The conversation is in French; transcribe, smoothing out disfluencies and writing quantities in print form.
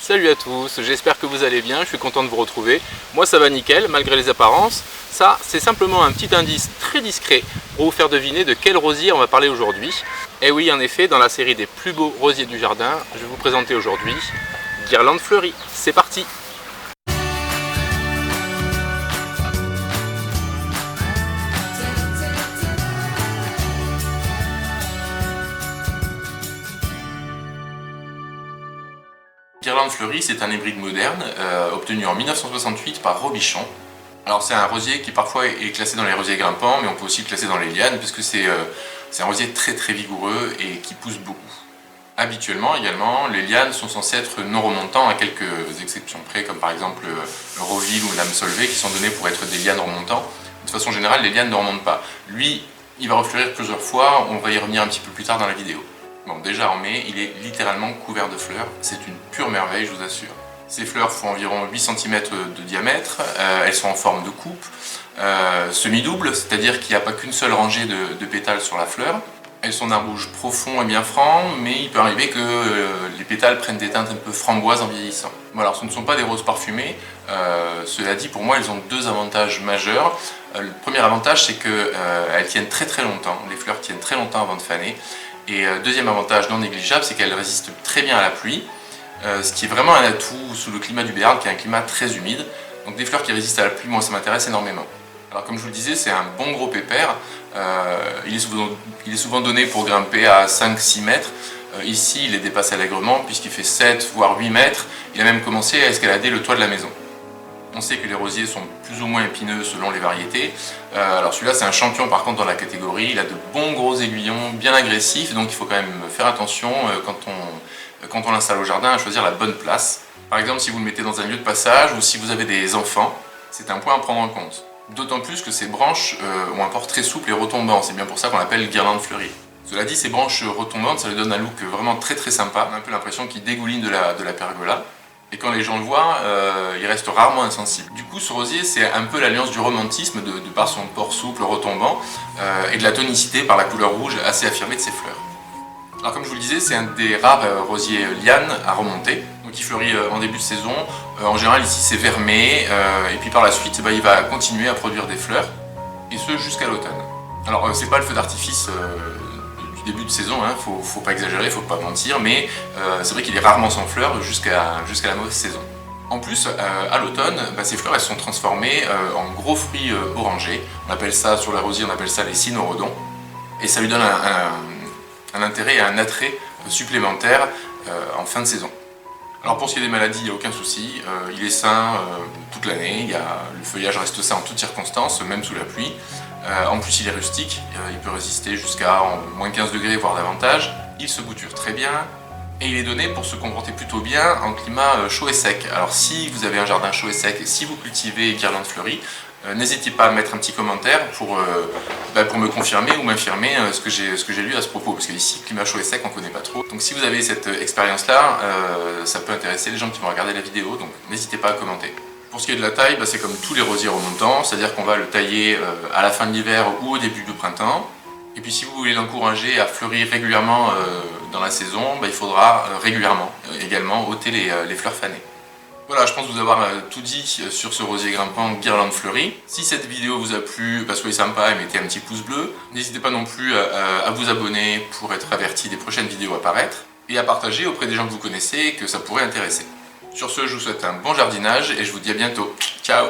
Salut à tous, j'espère que vous allez bien, je suis content de vous retrouver. Moi ça va nickel, malgré les apparences. Ça, c'est simplement un petit indice très discret pour vous faire deviner de quel rosier on va parler aujourd'hui. Et oui, en effet, dans la série des plus beaux rosiers du jardin, je vais vous présenter aujourd'hui Guirlande fleurie. C'est parti! Guirlande fleurie, c'est un hybride moderne obtenu en 1968 par Robichon. Alors c'est un rosier qui parfois est classé dans les rosiers grimpants, mais on peut aussi le classer dans les lianes, puisque c'est un rosier très vigoureux et qui pousse beaucoup. Habituellement également, les lianes sont censées être non remontants à quelques exceptions près, comme par exemple le roville ou l'âme solvée, qui sont donnés pour être des lianes remontants. De façon générale, les lianes ne remontent pas. Lui, il va refleurir plusieurs fois, on va y revenir un petit peu plus tard dans la vidéo. Bon, déjà en mai, il est littéralement couvert de fleurs, c'est une pure merveille, je vous assure. Ces fleurs font environ 8 cm de diamètre, elles sont en forme de coupe, semi-double, c'est-à-dire qu'il n'y a pas qu'une seule rangée de pétales sur la fleur. Elles sont d'un rouge profond et bien franc, mais il peut arriver que les pétales prennent des teintes un peu framboises en vieillissant. Bon, alors ce ne sont pas des roses parfumées, cela dit, pour moi elles ont deux avantages majeurs. Le premier avantage, c'est qu'elles tiennent très longtemps, les fleurs tiennent très longtemps avant de faner. Et deuxième avantage non négligeable, c'est qu'elles résistent très bien à la pluie, ce qui est vraiment un atout sous le climat du Béarn, qui est un climat très humide. Donc des fleurs qui résistent à la pluie, moi ça m'intéresse énormément. Alors comme je vous le disais, c'est un bon gros pépère, il est souvent donné pour grimper à 5-6 mètres. Ici il les dépasse allègrement puisqu'il fait 7 voire 8 mètres, il a même commencé à escalader le toit de la maison. On sait que les rosiers sont plus ou moins épineux selon les variétés. Alors celui-là c'est un champion par contre dans la catégorie, il a de bons gros aiguillons bien agressifs, donc il faut quand même faire attention quand on l'installe au jardin à choisir la bonne place. Par exemple si vous le mettez dans un lieu de passage ou si vous avez des enfants, c'est un point à prendre en compte. D'autant plus que ces branches ont un port très souple et retombant, c'est bien pour ça qu'on l'appelle guirlande fleurie. Cela dit, ces branches retombantes, ça lui donne un look vraiment très sympa, on a un peu l'impression qu'il dégouline de la pergola. Et quand les gens le voient, il reste rarement insensible. Du coup, ce rosier, c'est un peu l'alliance du romantisme de par son port souple retombant et de la tonicité par la couleur rouge assez affirmée de ses fleurs. Alors comme je vous le disais, c'est un des rares rosiers lianes à remonter, donc il fleurit en début de saison. En général ici c'est vers mai, et puis par la suite il va continuer à produire des fleurs, et ce jusqu'à l'automne. Alors c'est pas le feu d'artifice du début de saison, hein, faut pas exagérer, faut pas mentir, mais c'est vrai qu'il est rarement sans fleurs jusqu'à la mauvaise saison. En plus, à l'automne, ces fleurs elles sont transformées en gros fruits orangés. On appelle ça, sur la rosier, on appelle ça les cynorrhodons, et ça lui donne un intérêt et un attrait supplémentaire en fin de saison. Alors pour ce qui est des maladies, il n'y a aucun souci, il est sain toute l'année, le feuillage reste sain en toutes circonstances, même sous la pluie. En plus il est rustique, il peut résister jusqu'à moins 15 degrés voire davantage. Il se bouture très bien et il est donné pour se comporter plutôt bien en climat chaud et sec. Alors si vous avez un jardin chaud et sec et si vous cultivez guirlande fleurie, n'hésitez pas à mettre un petit commentaire pour me confirmer ou m'infirmer ce que j'ai lu à ce propos, parce qu'ici, climat chaud et sec, on ne connaît pas trop. Donc si vous avez cette expérience-là, ça peut intéresser les gens qui vont regarder la vidéo, donc n'hésitez pas à commenter. Pour ce qui est de la taille, c'est comme tous les rosiers remontants, c'est-à-dire qu'on va le tailler à la fin de l'hiver ou au début du printemps. Et puis si vous voulez l'encourager à fleurir régulièrement dans la saison, il faudra régulièrement également ôter les fleurs fanées. Voilà, je pense vous avoir tout dit sur ce rosier grimpant guirlande fleurie. Si cette vidéo vous a plu, soyez sympa et mettez un petit pouce bleu. N'hésitez pas non plus à vous abonner pour être averti des prochaines vidéos à paraître et à partager auprès des gens que vous connaissez et que ça pourrait intéresser. Sur ce, je vous souhaite un bon jardinage et je vous dis à bientôt. Ciao!